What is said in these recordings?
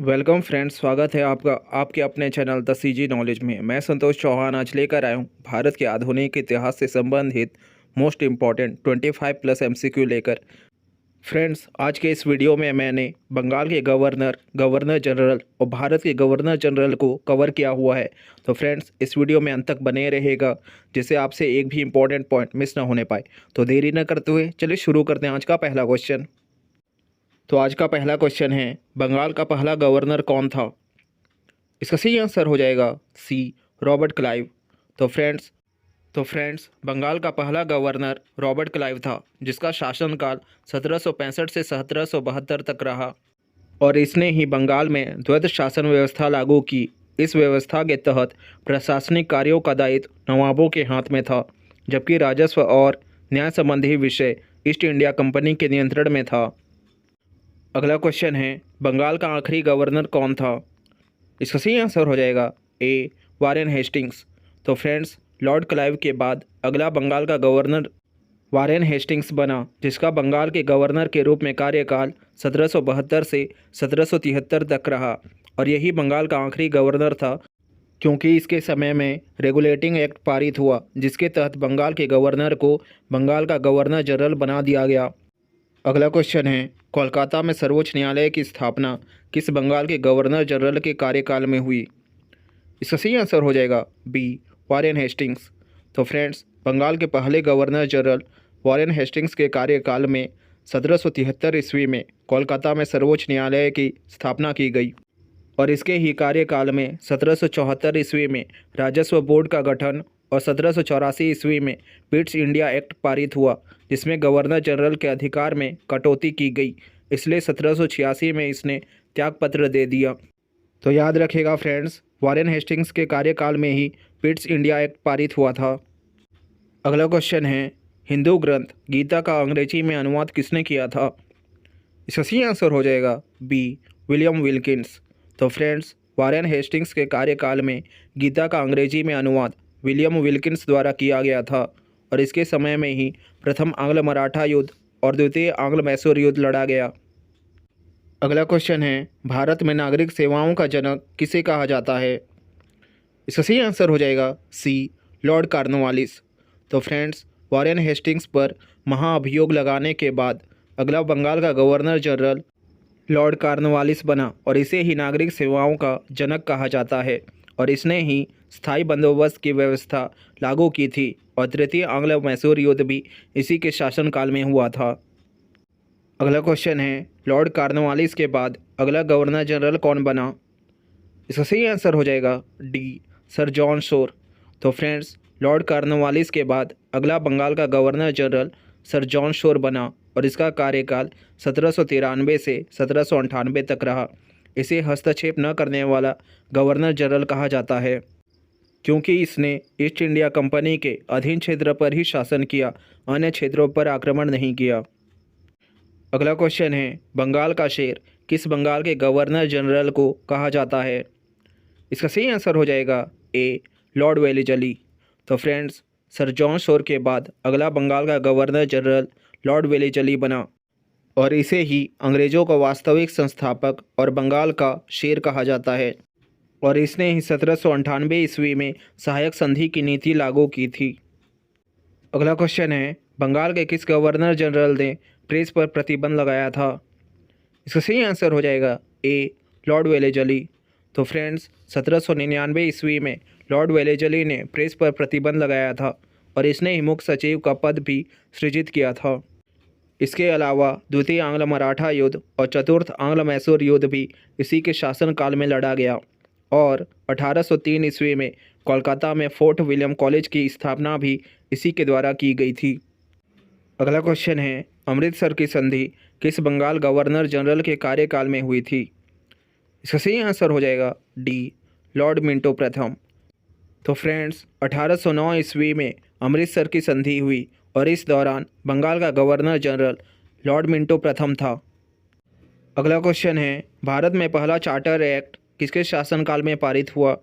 Welcome friends, स्वागत है आपका आपके अपने चैनल द सीजी नॉलेज में। मैं संतोष चौहान आज लेकर आया हूँ भारत के आधुनिक इतिहास से संबंधित मोस्ट इम्पॉर्टेंट 25 प्लस एमसीक्यू लेकर। फ्रेंड्स, आज के इस वीडियो में मैंने बंगाल के गवर्नर जनरल और भारत के गवर्नर जनरल को कवर किया हुआ है। तो फ्रेंड्स, इस वीडियो में अंत तक बने रहेगा जिससे आपसे एक भी इंपॉर्टेंट पॉइंट मिस ना होने पाए। तो देरी न करते हुए चलिए शुरू करते हैं आज का पहला क्वेश्चन। तो आज का पहला क्वेश्चन है, बंगाल का पहला गवर्नर कौन था? इसका सही आंसर हो जाएगा सी, रॉबर्ट क्लाइव। तो फ्रेंड्स बंगाल का पहला गवर्नर रॉबर्ट क्लाइव था, जिसका शासनकाल 1765 से 1772 तक रहा और इसने ही बंगाल में द्वैध शासन व्यवस्था लागू की। इस व्यवस्था के तहत प्रशासनिक कार्यों का दायित्व नवाबों के हाथ में था, जबकि राजस्व और न्याय संबंधी विषय ईस्ट इंडिया कंपनी के नियंत्रण में था। अगला क्वेश्चन है, बंगाल का आखिरी गवर्नर कौन था? इसका सही आंसर हो जाएगा ए, वारेन हेस्टिंग्स। तो फ्रेंड्स, लॉर्ड क्लाइव के बाद अगला बंगाल का गवर्नर वारेन हेस्टिंग्स बना, जिसका बंगाल के गवर्नर के रूप में कार्यकाल 1772 से 1773 तक रहा और यही बंगाल का आखिरी गवर्नर था, क्योंकि इसके समय में रेगुलेटिंग एक्ट पारित हुआ, जिसके तहत बंगाल के गवर्नर को बंगाल का गवर्नर जनरल बना दिया गया। अगला क्वेश्चन है, कोलकाता में सर्वोच्च न्यायालय की स्थापना किस बंगाल के गवर्नर जनरल के कार्यकाल में हुई? इसका सही आंसर हो जाएगा बी, वारेन हेस्टिंग्स। तो फ्रेंड्स, बंगाल के पहले गवर्नर जनरल वारेन हेस्टिंग्स के कार्यकाल में 1773 ईस्वी में कोलकाता में सर्वोच्च न्यायालय की स्थापना की गई और इसके ही कार्यकाल में 1774 ईस्वी में राजस्व बोर्ड का गठन और 1784 ईस्वी में पिट्स इंडिया एक्ट पारित हुआ, जिसमें गवर्नर जनरल के अधिकार में कटौती की गई। इसलिए 1786 में इसने त्यागपत्र दे दिया। तो याद रखिएगा फ्रेंड्स, वारेन हेस्टिंग्स के कार्यकाल में ही पिट्स इंडिया एक्ट पारित हुआ था। अगला क्वेश्चन है, हिंदू ग्रंथ गीता का अंग्रेजी में अनुवाद किसने किया था? इसका सही आंसर हो जाएगा बी, विलियम विल्किंस। तो फ्रेंड्स, वारेन हेस्टिंग्स के कार्यकाल में गीता का अंग्रेजी में अनुवाद विलियम विल्किंस द्वारा किया गया था और इसके समय में ही प्रथम आंग्ल मराठा युद्ध और द्वितीय आंग्ल मैसूर युद्ध लड़ा गया। अगला क्वेश्चन है, भारत में नागरिक सेवाओं का जनक किसे कहा जाता है? इसका सही आंसर हो जाएगा सी, लॉर्ड कॉर्नवालिस। तो फ्रेंड्स, वारेन हेस्टिंग्स पर महाअभियोग लगाने के बाद अगला बंगाल का गवर्नर जनरल लॉर्ड कॉर्नवालिस बना और इसे ही नागरिक सेवाओं का जनक कहा जाता है और इसने ही स्थायी बंदोबस्त की व्यवस्था लागू की थी और तृतीय आंग्ल मैसूर युद्ध भी इसी के शासनकाल में हुआ था। अगला क्वेश्चन है, लॉर्ड कॉर्नवालिस के बाद अगला गवर्नर जनरल कौन बना? इसका सही आंसर हो जाएगा डी, सर जॉन शोर। तो फ्रेंड्स, लॉर्ड कॉर्नवालिस के बाद अगला बंगाल का governor general sir John Shore बना और इसका कार्यकाल 1793 से 1798 तक रहा। इसे हस्तक्षेप न करने वाला गवर्नर जनरल कहा जाता है, क्योंकि इसने ईस्ट इंडिया कंपनी के अधीन क्षेत्र पर ही शासन किया, अन्य क्षेत्रों पर आक्रमण नहीं किया। अगला क्वेश्चन है, बंगाल का शेर किस बंगाल के गवर्नर जनरल को कहा जाता है? इसका सही आंसर हो जाएगा ए, लॉर्ड वेलिजली। तो फ्रेंड्स, सर जॉन शोर के बाद अगला बंगाल का गवर्नर जनरल लॉर्ड वेलिजली बना और इसे ही अंग्रेज़ों का वास्तविक संस्थापक और बंगाल का शेर कहा जाता है और इसने ही 1798 ईस्वी में सहायक संधि की नीति लागू की थी। अगला क्वेश्चन है, बंगाल के किस गवर्नर जनरल ने प्रेस पर प्रतिबंध लगाया था? इसका सही आंसर हो जाएगा ए, लॉर्ड वेलेजली। तो फ्रेंड्स, 1799 ईस्वी में लॉर्ड वेलेजली ने प्रेस पर प्रतिबंध लगाया था और इसने ही मुख्य सचिव का पद भी सृजित किया था। इसके अलावा द्वितीय आंग्ल मराठा युद्ध और चतुर्थ आंग्ल मैसूर युद्ध भी इसी के शासनकाल में लड़ा गया और 1803 ईस्वी में कोलकाता में फोर्ट विलियम कॉलेज की स्थापना भी इसी के द्वारा की गई थी। अगला क्वेश्चन है, अमृतसर की संधि किस बंगाल गवर्नर जनरल के कार्यकाल में हुई थी? इसका सही आंसर हो जाएगा डी, लॉर्ड मिंटो प्रथम। तो फ्रेंड्स, 1809 ईस्वी में अमृतसर की संधि हुई और इस दौरान बंगाल का गवर्नर जनरल लॉर्ड मिंटो प्रथम था। अगला क्वेश्चन है, भारत में पहला चार्टर एक्ट किसके शासनकाल में पारित हुआ?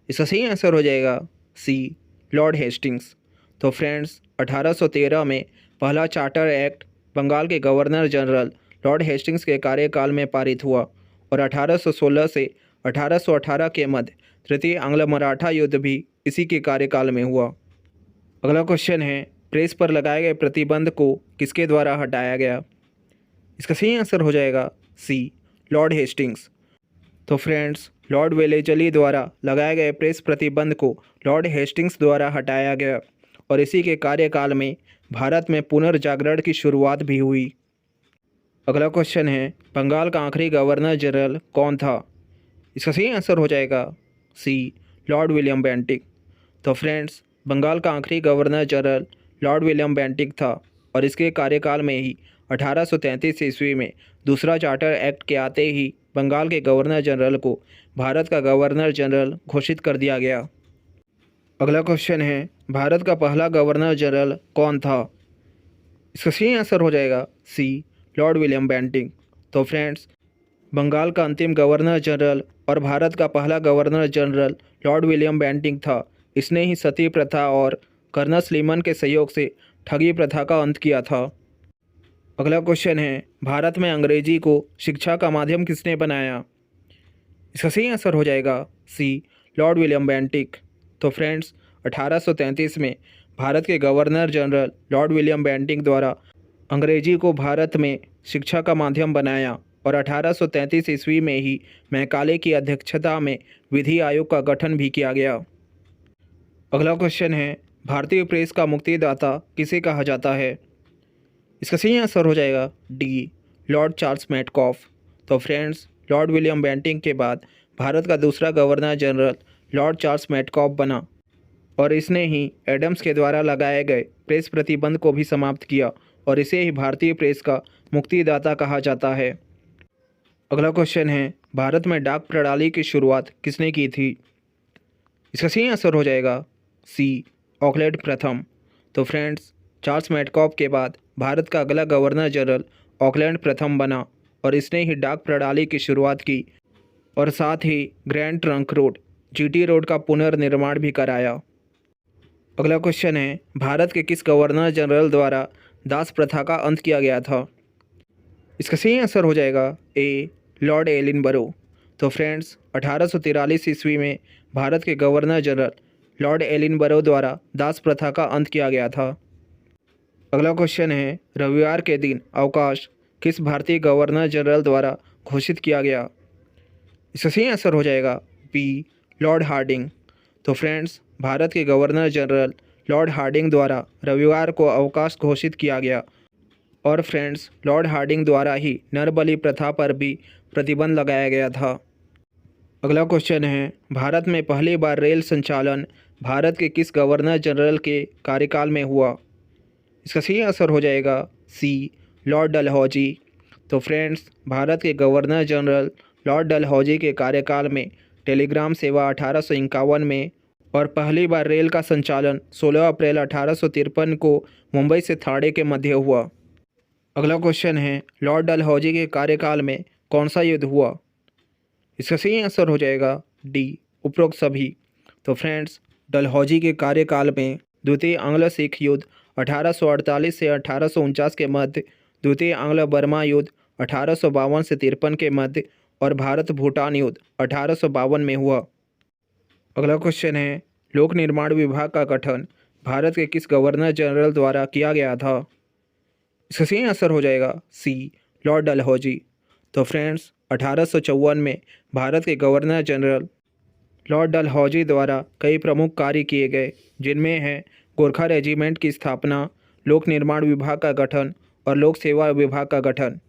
इसका सही आंसर हो जाएगा सी, लॉर्ड हेस्टिंग्स। तो फ्रेंड्स, 1813 में पहला चार्टर एक्ट बंगाल के गवर्नर जनरल लॉर्ड हेस्टिंग्स के कार्यकाल में पारित हुआ और 1816 से 1818 के मध्य तृतीय आंग्ल मराठा युद्ध भी इसी के कार्यकाल में हुआ। अगला क्वेश्चन है, प्रेस पर लगाए गए प्रतिबंध को किसके द्वारा हटाया गया? इसका सही आंसर हो जाएगा सी, लॉर्ड हेस्टिंग्स। तो फ्रेंड्स, लॉर्ड वेलेजली द्वारा लगाए गए प्रेस प्रतिबंध को लॉर्ड हेस्टिंग्स द्वारा हटाया गया और इसी के कार्यकाल में भारत में पुनर्जागरण की शुरुआत भी हुई। अगला क्वेश्चन है, बंगाल का आखिरी गवर्नर जनरल कौन था? इसका सही आंसर हो जाएगा सी, लॉर्ड विलियम बेंटिक। तो फ्रेंड्स, बंगाल का आखिरी governor general Lord William Bentinck था और इसके कार्यकाल में ही 1833 ईस्वी में दूसरा चार्टर एक्ट के आते ही बंगाल के गवर्नर जनरल को भारत का गवर्नर जनरल घोषित कर दिया गया। अगला क्वेश्चन है, भारत का पहला गवर्नर जनरल कौन था? इसका सही आंसर हो जाएगा सी, लॉर्ड विलियम बेंटिक। तो फ्रेंड्स, बंगाल का अंतिम गवर्नर जनरल और भारत का पहला governor general Lord William Bentinck था। इसने ही सती प्रथा और कर्नल स्लीमन के सहयोग से ठगी प्रथा का अंत किया था। अगला क्वेश्चन है, भारत में अंग्रेजी को शिक्षा का माध्यम किसने बनाया? इसका सही आंसर हो जाएगा सी, लॉर्ड विलियम बेंटिक। तो फ्रेंड्स, 1833 में भारत के governor general Lord William Bentinck द्वारा अंग्रेजी को भारत में शिक्षा का माध्यम बनाया और 1833 ईस्वी में ही मैकाले की अध्यक्षता में विधि आयोग का गठन भी किया गया। अगला क्वेश्चन है, भारतीय प्रेस का मुक्तिदाता किसे कहा जाता है? इसका सही आंसर हो जाएगा डी, लॉर्ड चार्ल्स मेटकॉफ। तो फ्रेंड्स, लॉर्ड विलियम बेंटिक के बाद भारत का दूसरा governor general Lord Charles Metcalfe बना और इसने ही एडम्स के द्वारा लगाए गए प्रेस प्रतिबंध को भी समाप्त किया और इसे ही भारतीय प्रेस का मुक्तिदाता कहा जाता है। अगला क्वेश्चन है, भारत में डाक प्रणाली की शुरुआत किसने की थी? इसका सही आंसर हो जाएगा सी, ऑकलैंड प्रथम। तो फ्रेंड्स, चार्ल्स मेटकॉफ के बाद भारत का अगला गवर्नर जनरल ऑकलैंड प्रथम बना और इसने ही डाक प्रणाली की शुरुआत की और साथ ही grand trunk road, GT road का पुनर्निर्माण भी कराया। अगला क्वेश्चन है, भारत के किस गवर्नर जनरल द्वारा दास प्रथा का अंत किया गया था? इसका सही आंसर हो जाएगा ए, लॉर्ड एलिनबरो। तो फ्रेंड्स, 1843 ईस्वी में भारत के गवर्नर जनरल लॉर्ड एलिनबरो द्वारा दास प्रथा का अंत किया गया था। अगला क्वेश्चन है, रविवार के दिन अवकाश किस भारतीय गवर्नर जनरल द्वारा घोषित किया गया? इसका सही आंसर हो जाएगा बी, लॉर्ड हार्डिंग। तो फ्रेंड्स, भारत के गवर्नर जनरल लॉर्ड हार्डिंग द्वारा रविवार को अवकाश घोषित किया गया और फ्रेंड्स, लॉर्ड हार्डिंग द्वारा ही नरबलि प्रथा पर भी प्रतिबंध लगाया गया था। अगला क्वेश्चन है, भारत में पहली बार रेल संचालन भारत के किस गवर्नर जनरल के कार्यकाल में हुआ? इसका सही आंसर हो जाएगा सी, लॉर्ड डलहौजी। तो फ्रेंड्स, भारत के गवर्नर जनरल लॉर्ड डलहौजी के कार्यकाल में टेलीग्राम सेवा 1851 में और पहली बार रेल का संचालन 16 अप्रैल 1853 को मुंबई से थाणे के मध्य हुआ। अगला क्वेश्चन है, लॉर्ड डलहौजी के कार्यकाल में कौन सा युद्ध हुआ? इसका सही आंसर हो जाएगा डी, उपरोक्त सभी। तो फ्रेंड्स, डलहौजी के कार्यकाल में द्वितीय आंग्ल सिख युद्ध 1848 से 1849 के मध्य, द्वितीय आंग्ल बर्मा युद्ध 1852 से 53 के मध्य और भारत भूटान युद्ध 1852 में हुआ। अगला क्वेश्चन है, लोक निर्माण विभाग का गठन भारत के किस गवर्नर जनरल द्वारा किया गया था? इसका सही आंसर हो जाएगा सी, लॉर्ड डलहौजी। तो फ्रेंड्स, 1854 में भारत के गवर्नर जनरल लॉर्ड डलहौजी द्वारा कई प्रमुख कार्य किए गए, जिनमें हैं गोरखा रेजिमेंट की स्थापना, लोक निर्माण विभाग का गठन और लोक सेवा विभाग का गठन।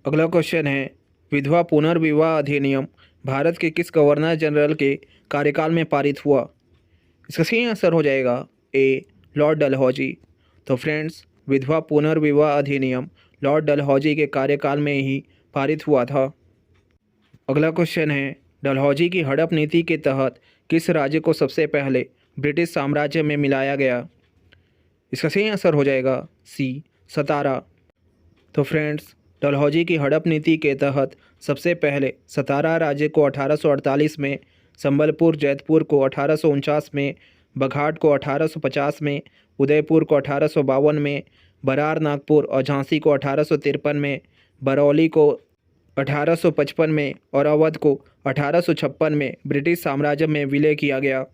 अगला क्वेश्चन है, विधवा पुनर्विवाह अधिनियम भारत के किस गवर्नर जनरल के कार्यकाल में पारित हुआ? इसका सही आंसर हो जाएगा ए, लॉर्ड डलहौजी। तो फ्रेंड्स, विधवा पुनर्विवाह अधिनियम लॉर्ड डलहौजी के कार्यकाल में ही पारित हुआ था। अगला क्वेश्चन है, डलहौजी की हड़प नीति के तहत किस राज्य को सबसे पहले ब्रिटिश साम्राज्य में मिलाया गया? इसका सही आंसर हो जाएगा सी, सतारा। तो फ्रेंड्स, डलहौजी की हड़प नीति के तहत सबसे पहले सतारा राज्य को 1848 में, संबलपुर जैतपुर को 1849 में, बघाट को 1850 में, उदयपुर को 1852 में, बरार नागपुर और झांसी को 1853 में, बरौली को 1855 में और अवध को 1856 में ब्रिटिश साम्राज्य में विलय किया गया।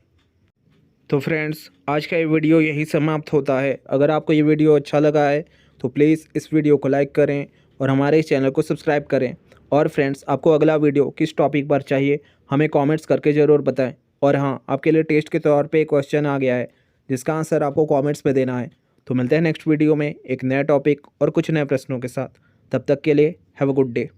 तो फ्रेंड्स, आज का ये वीडियो यही समाप्त होता है। अगर आपको ये वीडियो अच्छा लगा है तो प्लीज़ इस वीडियो को लाइक करें और हमारे इस चैनल को सब्सक्राइब करें। और फ्रेंड्स, आपको अगला वीडियो किस टॉपिक पर चाहिए हमें कमेंट्स करके ज़रूर बताएं। और हाँ, आपके लिए टेस्ट के तौर पे एक क्वेश्चन आ गया है जिसका आंसर आपको कमेंट्स में देना है। तो मिलते हैं नेक्स्ट वीडियो में एक नया टॉपिक और कुछ नए प्रश्नों के साथ। तब तक के लिए हैव अ गुड डे।